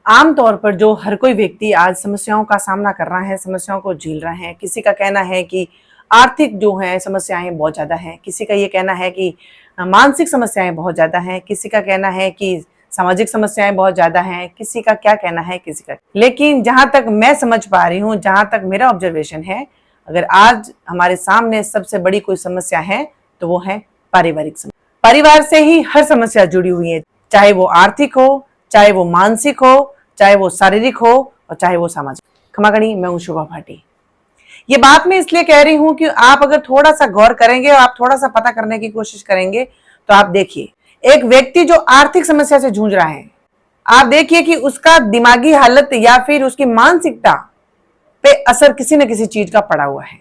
आमतौर पर जो हर कोई व्यक्ति आज समस्याओं का सामना कर रहा है, समस्याओं को झेल रहा है। किसी का कहना है कि आर्थिक जो है समस्याएं बहुत ज़्यादा हैं, किसी का ये कहना है कि मानसिक समस्याएं बहुत ज़्यादा हैं, किसी का कहना है कि सामाजिक समस्याएं बहुत ज़्यादा हैं, किसी का क्या कहना है किसी का। लेकिन जहाँ तक मैं समझ पा रही हूँ, जहाँ तक मेरा ऑब्जर्वेशन है, अगर आज हमारे सामने सबसे बड़ी कोई समस्या है तो वो है पारिवारिक समस्या। परिवार से ही हर समस्या जुड़ी हुई है, चाहे वो आर्थिक हो, चाहे वो मानसिक हो, चाहे वो शारीरिक हो और चाहे वो सामाजिक। क्षमा करिए, मैं हूं शुभा भाटी। ये बात मैं इसलिए कह रही हूं कि आप अगर थोड़ा सा गौर करेंगे और आप थोड़ा सा पता करने की कोशिश करेंगे तो आप देखिए, एक व्यक्ति जो आर्थिक समस्या से जूझ रहा है, आप देखिए कि उसका दिमागी हालत या फिर उसकी मानसिकता पे असर किसी न किसी चीज का पड़ा हुआ है।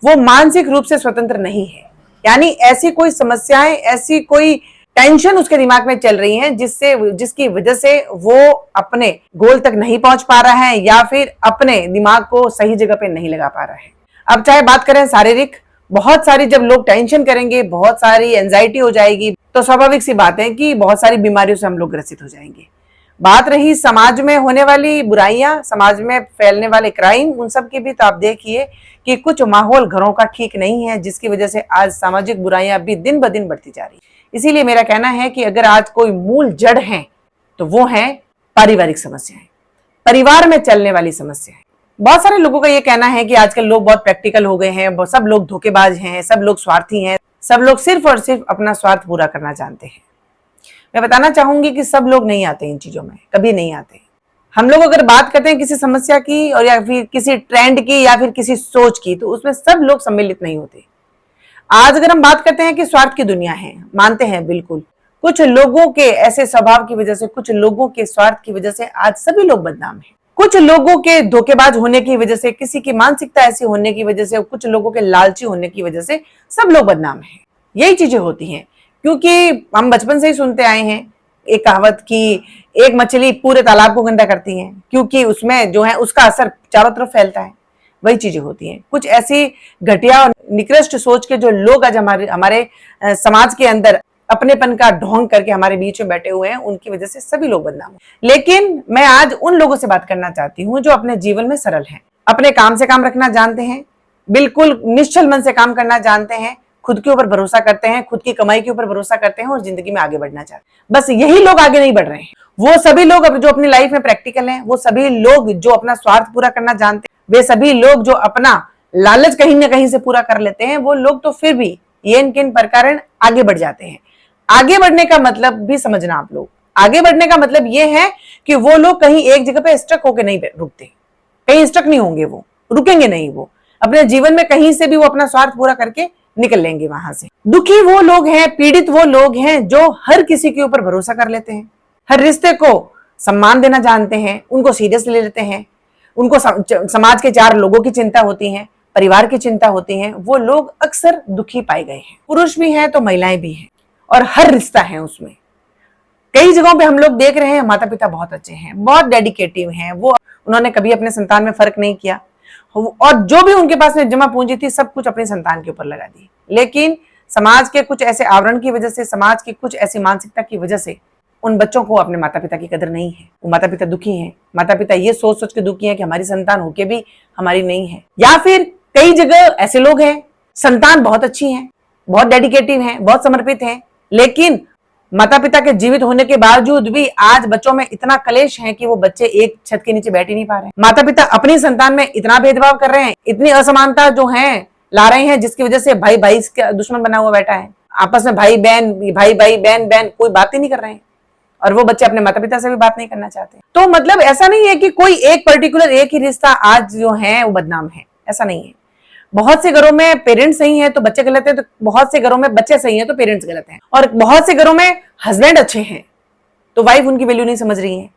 वो मानसिक रूप से स्वतंत्र नहीं है, यानी ऐसी कोई समस्याएं, ऐसी कोई टेंशन उसके दिमाग में चल रही है जिसकी वजह से वो अपने गोल तक नहीं पहुंच पा रहा है या फिर अपने दिमाग को सही जगह पे नहीं लगा पा रहा है। अब चाहे बात करें शारीरिक, बहुत सारी जब लोग टेंशन करेंगे, बहुत सारी एंजाइटी हो जाएगी, तो स्वाभाविक सी बात है कि बहुत सारी बीमारियों से हम लोग ग्रसित हो जाएंगे। बात रही समाज में होने वाली बुराइयां, समाज में फैलने वाले क्राइम, उन सब की भी, तो आप देखिए कि कुछ माहौल घरों का ठीक नहीं है, जिसकी वजह से आज सामाजिक बुराइयां भी दिन ब दिन बढ़ती जा रही है। इसीलिए मेरा कहना है कि अगर आज कोई मूल जड़ है तो वो है पारिवारिक समस्याएं, परिवार में चलने वाली समस्याएं। बहुत सारे लोगों का ये कहना है कि आजकल लोग बहुत प्रैक्टिकल हो गए हैं, सब लोग धोखेबाज हैं, सब लोग स्वार्थी हैं, सब लोग सिर्फ और सिर्फ अपना स्वार्थ पूरा करना जानते हैं। मैं बताना चाहूंगी कि सब लोग नहीं आते इन चीजों में, कभी नहीं आते। हम लोग अगर बात करते हैं किसी समस्या की और या फिर किसी ट्रेंड की या फिर किसी सोच की, तो उसमें सब लोग सम्मिलित नहीं होते। आज अगर हम बात करते हैं कि स्वार्थ की दुनिया है, मानते हैं बिल्कुल, कुछ लोगों के ऐसे स्वभाव की वजह से, कुछ लोगों के स्वार्थ की वजह से आज सभी लोग बदनाम हैं। कुछ लोगों के धोखेबाज होने की वजह से, किसी की मानसिकता ऐसी होने की वजह से, कुछ लोगों के लालची होने की वजह से सब लोग बदनाम हैं। यही चीजें होती हैं, क्योंकि हम बचपन से ही सुनते आए हैं एक कहावत की, एक मछली पूरे तालाब को गंदा करती है, क्योंकि उसमें जो है उसका असर चारों तरफ फैलता है। वही चीजें होती हैं। कुछ ऐसी घटिया और निकृष्ट सोच के जो लोग आज हमारे समाज के अंदर अपनेपन का ढोंग करके हमारे बीच में बैठे हुए हैं, उनकी वजह से सभी लोग बदनाम। लेकिन मैं आज उन लोगों से बात करना चाहती हूँ जो अपने जीवन में सरल हैं, अपने काम से काम रखना जानते हैं, बिल्कुल निश्चल मन से काम करना जानते हैं, खुद के ऊपर भरोसा करते हैं, खुद की कमाई के ऊपर भरोसा करते हैं और जिंदगी में आगे बढ़ना चाहते हैं। बस यही लोग आगे नहीं बढ़ रहे हैं। वो सभी लोग जो अपनी लाइफ में प्रैक्टिकल हैं, वो सभी लोग जो अपना स्वार्थ पूरा करना जानते हैं, वे सभी लोग जो अपना लालच कहीं ना कहीं से पूरा कर लेते हैं, वो लोग तो फिर भी येन किन प्रकार आगे बढ़ जाते हैं। आगे बढ़ने का मतलब भी समझना आप लोग, आगे बढ़ने का मतलब ये है कि वो लोग कहीं एक जगह पे स्टक होकर नहीं रुकते, कहीं स्टक नहीं होंगे, वो रुकेंगे नहीं, वो अपने जीवन में कहीं से भी वो अपना स्वार्थ पूरा करके निकल लेंगे वहां से। दुखी वो लोग हैं, पीड़ित वो लोग हैं जो हर किसी के ऊपर भरोसा कर लेते हैं, हर रिश्ते को सम्मान देना जानते हैं, उनको सीरियस ले लेते हैं, उनको समाज के चार लोगों की चिंता होती है, परिवार की चिंता होती है। वो लोग अक्सर दुखी पाए गए हैं। पुरुष भी हैं तो महिलाएं भी हैं, और हर रिश्ता है उसमें। कई जगहों पे हम लोग देख रहे हैं माता पिता बहुत अच्छे हैं, बहुत डेडिकेटिव हैं, वो उन्होंने कभी अपने संतान में फर्क नहीं किया, और जो भी उनके पास में जमा पूंजी थी सब कुछ अपने संतान के ऊपर लगा दी। लेकिन समाज के कुछ ऐसे आवरण की वजह से, समाज की कुछ ऐसी मानसिकता की वजह से उन बच्चों को अपने माता पिता की कदर नहीं है। वो माता पिता दुखी हैं, माता पिता ये सोच सोच के दुखी हैं कि हमारी संतान होके भी हमारी नहीं है। या फिर कई जगह ऐसे लोग हैं, संतान बहुत अच्छी है, बहुत डेडिकेटिव है, बहुत समर्पित है, लेकिन माता पिता के जीवित होने के बावजूद भी आज बच्चों में इतना कलेश है कि वो बच्चे एक छत के नीचे बैठ ही नहीं पा रहे हैं। माता पिता अपनी संतान में इतना भेदभाव कर रहे हैं, इतनी असमानता जो है ला रहे हैं, जिसकी वजह से भाई भाई का दुश्मन बना हुआ बैठा है। आपस में भाई बहन, भाई भाई बहन बहन, कोई बात ही नहीं कर रहे हैं, और वो बच्चे अपने माता पिता से भी बात नहीं करना चाहते। तो मतलब ऐसा नहीं है कि कोई एक पर्टिकुलर एक ही रिश्ता आज जो है वो बदनाम है, ऐसा नहीं है। बहुत से घरों में पेरेंट्स सही हैं तो बच्चे गलत हैं, तो बहुत से घरों में बच्चे सही हैं तो पेरेंट्स गलत हैं, और बहुत से घरों में हस्बैंड अच्छे हैं तो वाइफ उनकी वैल्यू नहीं समझ रही है,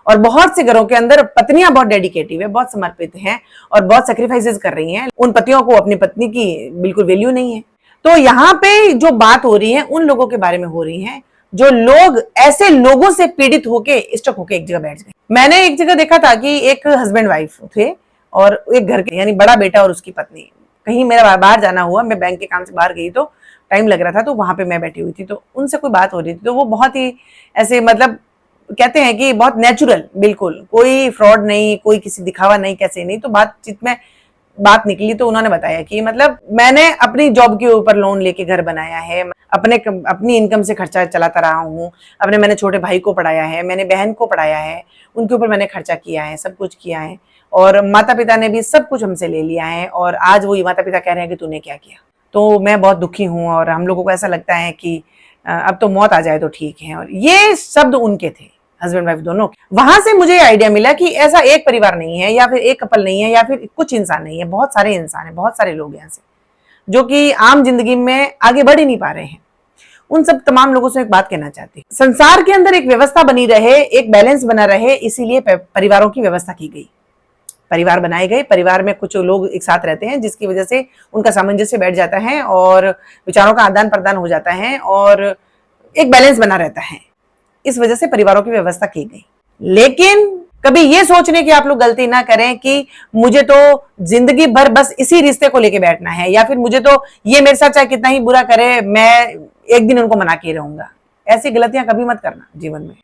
और बहुत से घरों के अंदर पत्नियां बहुत डेडिकेटिव है, बहुत समर्पित हैं और बहुत सेक्रीफाइसेस कर रही हैं, उन पतियों को अपनी पत्नी की बिल्कुल वैल्यू नहीं है। तो यहाँ पे जो बात हो रही है उन लोगों के बारे में हो रही है जो लोग ऐसे लोगों से पीड़ित होके स्टक होके एक जगह बैठ गए। मैंने एक जगह देखा था कि एक हस्बैंड वाइफ थे और एक घर के, यानी बड़ा बेटा और उसकी पत्नी। कहीं मेरा बाहर जाना हुआ, मैं बैंक के काम से बाहर गई तो टाइम लग रहा था, तो वहां पे मैं बैठी हुई थी, तो उनसे कोई बात हो रही थी, तो वो बहुत ही ऐसे मतलब कहते हैं कि बहुत नेचुरल, बिल्कुल कोई फ्रॉड नहीं, कोई किसी दिखावा नहीं, कैसे नहीं। तो बातचीत में बात निकली तो उन्होंने बताया कि मतलब मैंने अपनी जॉब के ऊपर लोन लेके घर बनाया है, अपनी इनकम से खर्चा चलाता रहा हूँ, मैंने छोटे भाई को पढ़ाया है, मैंने बहन को पढ़ाया है, उनके ऊपर मैंने खर्चा किया है, सब कुछ किया है, और माता पिता ने भी सब कुछ हमसे ले लिया है, और आज वो माता पिता कह रहे हैं कि तूने क्या किया। तो मैं बहुत दुखी हूँ, और हम लोगों को ऐसा लगता है कि अब तो मौत आ जाए तो ठीक है। और ये शब्द उनके थे, हस्बैंड वाइफ दोनों। वहां से मुझे आइडिया मिला कि ऐसा एक परिवार नहीं है, या फिर एक कपल नहीं है, या फिर कुछ इंसान नहीं है, बहुत सारे इंसान है, बहुत सारे लोग हैं ऐसे जो कि आम जिंदगी में आगे बढ़ ही नहीं पा रहे हैं। उन सब तमाम लोगों से एक बात कहना चाहती हूँ, संसार के अंदर एक व्यवस्था बनी रहे, एक बैलेंस बना रहे, इसीलिए परिवारों की व्यवस्था की गई, परिवार बनाए गए। परिवार में कुछ लोग एक साथ रहते हैं जिसकी वजह से उनका सामंजस्य बैठ जाता है और विचारों का आदान प्रदान हो जाता है और एक बैलेंस बना रहता है। इस वजह से परिवारों की व्यवस्था की गई। लेकिन कभी ये सोचने की आप लोग गलती ना करें कि मुझे तो जिंदगी भर बस इसी रिश्ते को लेके बैठना है, या फिर मुझे तो ये मेरे साथ चाहे कितना ही बुरा करे, मैं एक दिन उनको मना के रहूंगा। ऐसी गलतियां कभी मत करना जीवन में।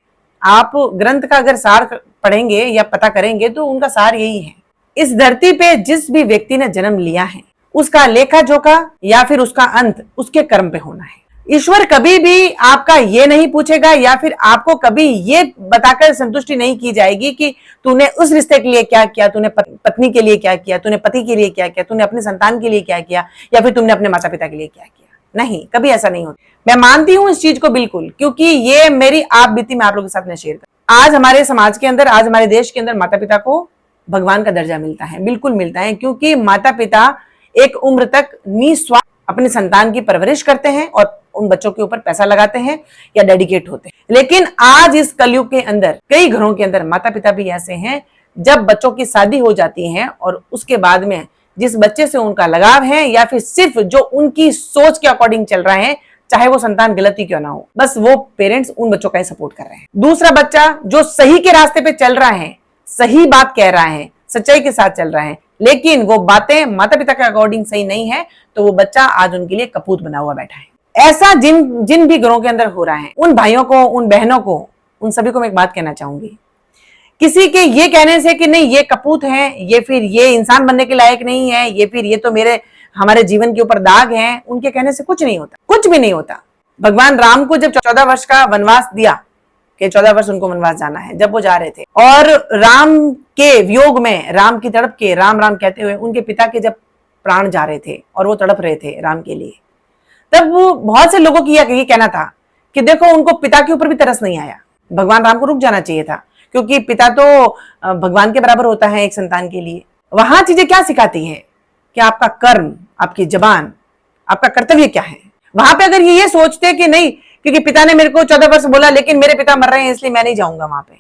आप ग्रंथ का अगर सार पढ़ेंगे या पता करेंगे तो उनका सार यही है, इस धरती पे जिस भी व्यक्ति ने जन्म लिया है उसका लेखा जोखा या फिर उसका अंत उसके कर्म पे होना है। ईश्वर कभी भी आपका ये नहीं पूछेगा, या फिर आपको कभी ये बताकर संतुष्टि नहीं की जाएगी कि तूने उस रिश्ते के लिए क्या किया, तूने पत्नी के लिए क्या किया, तूने पति के लिए क्या किया, तूने अपने संतान के लिए क्या किया, या फिर तुमने अपने माता पिता के लिए क्या किया। नहीं, कभी ऐसा नहीं होता। मैं मानती हूँ इस चीज को बिल्कुल, क्योंकि ये मेरी आप बीती मैं आप लोगों के साथ में शेयर कर। आज हमारे समाज के अंदर, आज हमारे देश के अंदर माता पिता को भगवान का दर्जा मिलता है, बिल्कुल मिलता है, क्योंकि माता पिता एक उम्र तक निस्वार्थ अपने संतान की परवरिश करते हैं और उन बच्चों के ऊपर पैसा लगाते हैं या डेडिकेट होते हैं। लेकिन आज इस कलयुग के अंदर कई घरों के अंदर माता पिता भी ऐसे हैं, जब बच्चों की शादी हो जाती है और उसके बाद में जिस बच्चे से उनका लगाव है या फिर सिर्फ जो उनकी सोच के अकॉर्डिंग चल रहा है, चाहे वो संतान गलती क्यों ना हो, बस वो पेरेंट्स उन बच्चों का ही सपोर्ट कर रहे हैं। दूसरा बच्चा जो सही के रास्ते पे चल रहा है, सही बात कह रहा है, सच्चाई के साथ चल रहा है, लेकिन वो बातें माता पिता के अकॉर्डिंग सही नहीं है, तो वो बच्चा आज उनके लिए कपूत बना हुआ बैठा है। ऐसा जिन भी घरों के अंदर हो रहा है, उन भाइयों को, उन बहनों को, उन सभी को मैं एक बात कहना चाहूंगी, किसी के ये कहने से कि नहीं ये कपूत है, ये फिर ये इंसान बनने के लायक नहीं है, ये फिर ये तो हमारे जीवन के ऊपर दाग है, उनके कहने से कुछ नहीं होता, कुछ भी नहीं होता। भगवान राम को जब 14 वर्ष का वनवास दिया कि 14 वर्ष उनको वनवास जाना है, जब वो जा रहे थे और राम के वियोग में, राम की तड़प के, राम राम कहते हुए उनके पिता के जब प्राण जा रहे थे और वो तड़प रहे थे राम के लिए, तब वो बहुत से लोगों की यह कहना था कि देखो उनको पिता के ऊपर भी तरस नहीं आया, भगवान राम को रुक जाना चाहिए था, क्योंकि पिता तो भगवान के बराबर होता है एक संतान के लिए। वहां चीजें क्या सिखाती हैं कि आपका कर्म, आपकी जबान, आपका कर्तव्य क्या है। वहां पे अगर ये सोचते कि नहीं क्योंकि पिता ने मेरे को 14 वर्ष बोला लेकिन मेरे पिता मर रहे हैं इसलिए मैं नहीं जाऊंगा वहां पे,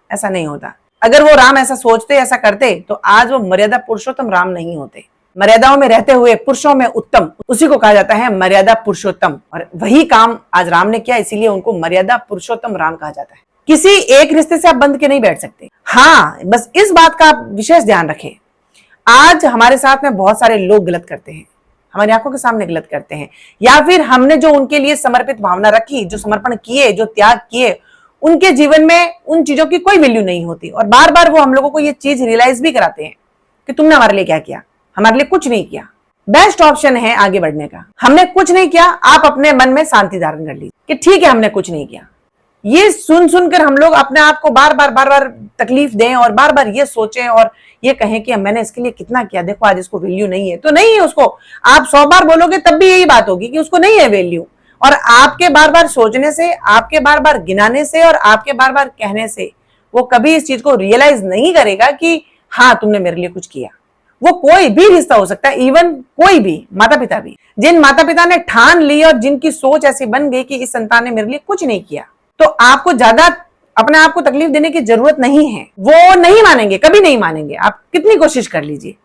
ऐसा नहीं होता। अगर वो राम ऐसा सोचते, ऐसा करते, तो आज वो मर्यादा पुरुषोत्तम राम नहीं होते। मर्यादाओं में रहते हुए पुरुषों में उत्तम, उसी को कहा जाता है मर्यादा पुरुषोत्तम, और वही काम आज राम ने किया, इसीलिए उनको मर्यादा पुरुषोत्तम राम कहा जाता है। किसी एक रिश्ते से आप बंध के नहीं बैठ सकते। हाँ, बस इस बात का आप विशेष ध्यान रखें, आज हमारे साथ में बहुत सारे लोग गलत करते हैं, हमारी आंखों के सामने गलत करते हैं, या फिर हमने जो उनके लिए समर्पित भावना रखी, जो समर्पण किए, जो त्याग किए, उनके जीवन में उन चीजों की कोई वैल्यू नहीं होती। और बार बार वो हम लोगों को ये चीज रियलाइज भी कराते हैं कि तुमने हमारे लिए क्या किया, हमारे लिए कुछ नहीं किया। बेस्ट ऑप्शन है आगे बढ़ने का, हमने कुछ नहीं किया, आप अपने मन में शांति धारण कर लीजिए कि ठीक है हमने कुछ नहीं किया। ये सुन सुनकर हम लोग अपने आप को बार बार तकलीफ दें और बार बार ये सोचें और ये कहें कि मैंने इसके लिए कितना किया, देखो आज इसको वैल्यू नहीं है, तो नहीं है उसको। आप 100 बार बोलोगे तब भी यही बात होगी कि उसको नहीं है वैल्यू। और आपके बार बार सोचने से, आपके बार बार गिनाने से और आपके बार बार कहने से वो कभी इस चीज को रियलाइज नहीं करेगा कि हाँ तुमने मेरे लिए कुछ किया। वो कोई भी रिश्ता हो सकता है, इवन कोई भी माता पिता भी, जिन माता पिता ने ठान ली और जिनकी सोच ऐसी बन गई कि इस संतान ने मेरे लिए कुछ नहीं किया, तो आपको ज्यादा अपने आप को तकलीफ देने की जरूरत नहीं है। वो नहीं मानेंगे, कभी नहीं मानेंगे, आप कितनी कोशिश कर लीजिए।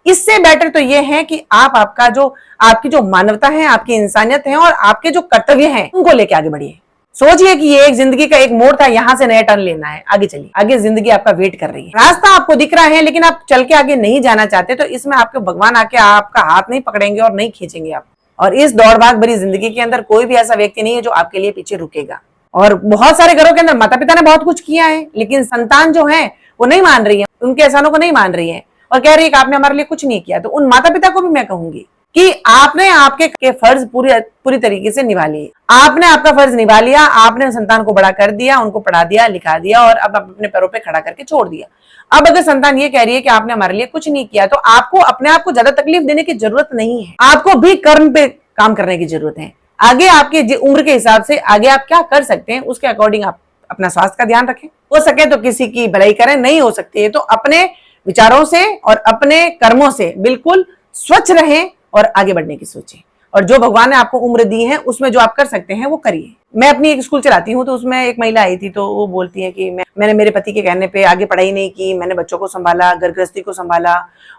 इससे बेटर तो ये है कि आप आपकी जो मानवता है, आपकी इंसानियत है और आपके जो कर्तव्य हैं उनको लेके आगे बढ़िए। सोचिए कि ये एक जिंदगी का एक मोड़ था, यहां से नया टर्न लेना है, आगे चलिए, आगे जिंदगी आपका वेट कर रही है। रास्ता आपको दिख रहा है लेकिन आप चल के आगे नहीं जाना चाहते, तो इसमें आपके भगवान आके आपका हाथ नहीं पकड़ेंगे और नहीं खींचेंगे आप। और इस दौड़ भाग भरी जिंदगी के अंदर कोई भी ऐसा व्यक्ति नहीं है जो आपके लिए पीछे रुकेगा। और बहुत सारे घरों के अंदर माता पिता ने बहुत कुछ किया है, लेकिन संतान जो है वो नहीं मान रही है, उनके एहसानों को नहीं मान रही है और कह रही है कि आपने हमारे लिए कुछ नहीं किया। तो उन माता पिता को भी मैं कहूंगी कि आपने आपके फर्ज पूरी तरीके से निभा लिए। आपने आपका फर्ज निभा लिया, आपने संतान को बड़ा कर दिया, उनको पढ़ा दिया, लिखा दिया और अब अपने पैरों पे खड़ा करके छोड़ दिया। अब अगर संतान ये कह रही है कि आपने हमारे लिए कुछ नहीं किया, तो आपको अपने आप को ज्यादा तकलीफ देने की जरूरत नहीं है। आपको भी कर्म पे काम करने की जरूरत है। आगे आपके उम्र के हिसाब से आगे आप क्या कर सकते हैं उसके अकॉर्डिंग आप अपना स्वास्थ्य का ध्यान रखें। हो सके तो किसी की भलाई करें, नहीं हो सकती है तो अपने विचारों से और अपने कर्मों से बिल्कुल स्वच्छ रहें और आगे बढ़ने की सोचें। और जो भगवान ने आपको उम्र दी है उसमें जो आप कर सकते हैं वो करिए। मैं अपनी एक स्कूल चलाती हूँ, तो उसमें एक महिला आई थी, तो वो बोलती है कि मैंने मेरे पति के कहने पे आगे पढ़ाई नहीं की, मैंने बच्चों को संभाला, घर गृहस्थी को संभाला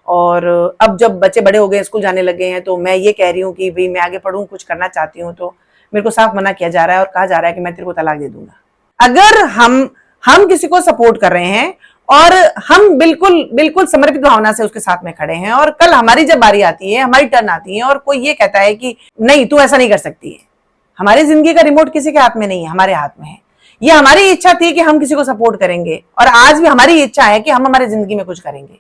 और अब जब बच्चे बड़े हो गए, स्कूल जाने लगे हैं, तो मैं ये कह रही हूँ कि भाई मैं आगे पढ़ूँ, कुछ करना चाहती हूँ, तो मेरे को साफ मना किया जा रहा है और कहा जा रहा है कि मैं तेरे को तलाक दे दूंगा। अगर हम किसी को सपोर्ट कर रहे हैं और हम बिल्कुल समर्पित भावना से उसके साथ में खड़े हैं और कल हमारी जब बारी आती है, हमारी टर्न आती है और कोई ये कहता है कि नहीं तू ऐसा नहीं कर सकती है, हमारी जिंदगी का रिमोट किसी के हाथ में नहीं है, हमारे हाथ में है। ये हमारी इच्छा थी कि हम किसी को सपोर्ट करेंगे और आज भी हमारी इच्छा है कि हम हमारी जिंदगी में कुछ करेंगे,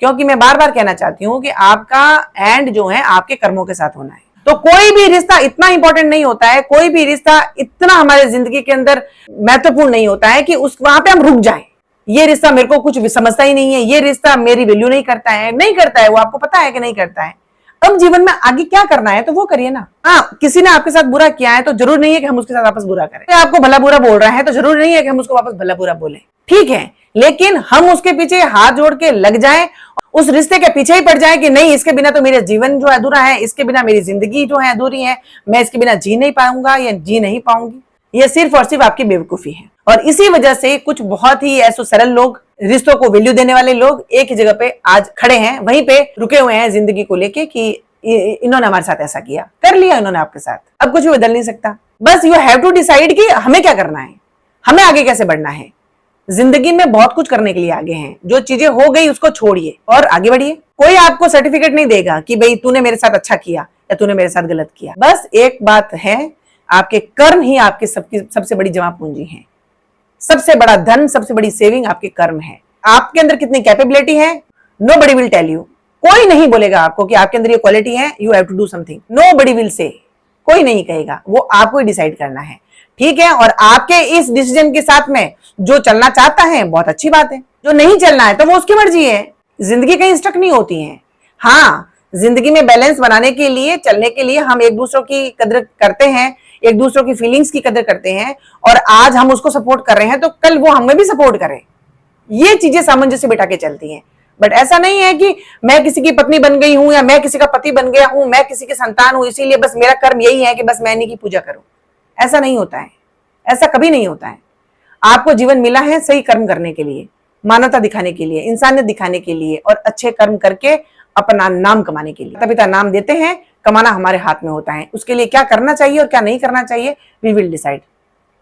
क्योंकि मैं बार बार कहना चाहती हूँ कि आपका एंड जो है आपके कर्मों के साथ होना है। तो कोई भी रिश्ता इतना इंपॉर्टेंट नहीं होता है, कोई भी रिश्ता इतना हमारे जिंदगी के अंदर महत्वपूर्ण नहीं होता है कि वहां पे हम रुक जाएं। ये रिश्ता मेरे को कुछ भी समझता ही नहीं है, ये रिश्ता मेरी वैल्यू नहीं करता है, नहीं करता है, वो आपको पता है कि नहीं करता है। अब जीवन में आगे क्या करना है तो वो करिए ना। हाँ, किसी ने आपके साथ बुरा किया है तो जरूर नहीं है कि हम उसके साथ वापस बुरा करें। आपको भला बुरा बोल रहा है तो जरूर नहीं है कि हम उसको वापस भला बुरा बोले, ठीक है, लेकिन हम उसके पीछे हाथ जोड़ के लग जाए, उस रिश्ते के पीछे ही पड़ जाए कि नहीं इसके बिना तो मेरा जीवन जो अधूरा है, इसके बिना मेरी जिंदगी जो है अधूरी है, मैं इसके बिना जी नहीं पाऊंगा या जी नहीं पाऊंगी। ये सिर्फ और सिर्फ आपकी बेवकूफी है। और इसी वजह से कुछ बहुत ही ऐसे सरल लोग, रिश्तों को वैल्यू देने वाले लोग एक ही जगह पे आज खड़े हैं, वहीं पे रुके हुए हैं जिंदगी को लेके कि इन्होंने हमारे साथ ऐसा किया, कर लिया इन्होंने आपके साथ, अब कुछ भी बदल नहीं सकता। बस यू हैव टू डिसाइड कि हमें क्या करना है, हमें आगे कैसे बढ़ना है। जिंदगी में बहुत कुछ करने के लिए आगे हैं, जो चीजें हो गई उसको छोड़िए और आगे बढ़िए। कोई आपको सर्टिफिकेट नहीं देगा कि भाई तूने मेरे साथ अच्छा किया या तूने मेरे साथ गलत किया। बस एक बात है, आपके कर्म ही आपकी सबसे बड़ी जमा पूंजी है, सबसे बड़ा धन, सबसे बड़ी सेविंग आपके कर्म है। आपके अंदर कितनी कैपेबिलिटी है, नोबडी विल टेल यू। कोई नहीं बोलेगा आपको कि आपके अंदर ये क्वालिटी है, you have to do something, nobody will say, कोई नहीं कहेगा, वो आपको ही डिसाइड करना है, ठीक है। और आपके इस डिसीजन के साथ में जो चलना चाहता है बहुत अच्छी बात है, जो नहीं चलना है तो वो उसकी मर्जी है। जिंदगी कहीं स्टक नहीं होती है। हाँ, जिंदगी में बैलेंस बनाने के लिए, चलने के लिए हम एक दूसरों की कदर करते हैं, एक दूसरों की फीलिंग्स की कदर करते हैं और आज हम उसको सपोर्ट कर रहे हैं तो कल वो हमें भी सपोर्ट करें। ये चीजें सामंजस्य बिठा के चलती हैं। बट ऐसा नहीं है कि मैं किसी की पत्नी बन गई हूं या मैं किसी का पति बन गया हूं, मैं किसी की संतान हूं, इसीलिए बस मेरा कर्म यही है कि बस मैं इन्हीं की पूजा करूं। ऐसा नहीं होता है, ऐसा कभी नहीं होता है। आपको जीवन मिला है सही कर्म करने के लिए, मानवता दिखाने के लिए, इंसानियत दिखाने के लिए और अच्छे कर्म करके अपना नाम कमाने के लिए। माता पिता नाम देते हैं, कमाना हमारे हाथ में होता है। उसके लिए क्या करना चाहिए और क्या नहीं करना चाहिए वी विल डिसाइड,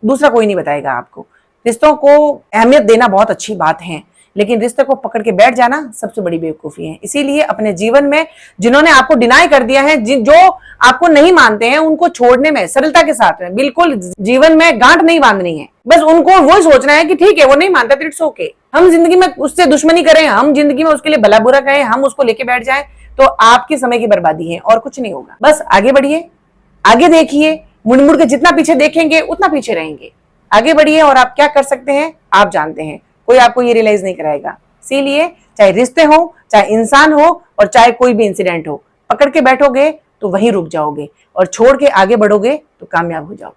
दूसरा कोई नहीं बताएगा आपको। रिश्तों को अहमियत देना बहुत अच्छी बात है, लेकिन रिश्ते को पकड़ के बैठ जाना सबसे बड़ी बेवकूफी है। इसीलिए अपने जीवन में जिन्होंने आपको डिनाई कर दिया है, जो आपको नहीं मानते हैं, उनको छोड़ने में सरलता के साथ में, बिल्कुल जीवन में गांठ नहीं बांधनी है। बस उनको वो सोचना है कि ठीक है वो नहीं मानता, इट्स ओके। हम जिंदगी में उससे दुश्मनी करें, हम जिंदगी में उसके लिए भला बुरा कहें, हम उसको लेके बैठ जाएं तो आपके समय की बर्बादी है और कुछ नहीं होगा। बस आगे बढ़िए, आगे देखिए, मुड़ मुड़ के जितना पीछे देखेंगे उतना पीछे रहेंगे। आगे बढ़िए और आप क्या कर सकते हैं आप जानते हैं, कोई आपको ये रियलाइज नहीं कराएगा। इसीलिए चाहे रिश्ते हो, चाहे इंसान हो और चाहे कोई भी इंसिडेंट हो, पकड़ के बैठोगे तो वहीं रुक जाओगे और छोड़ के आगे बढ़ोगे तो कामयाब हो जाओगे।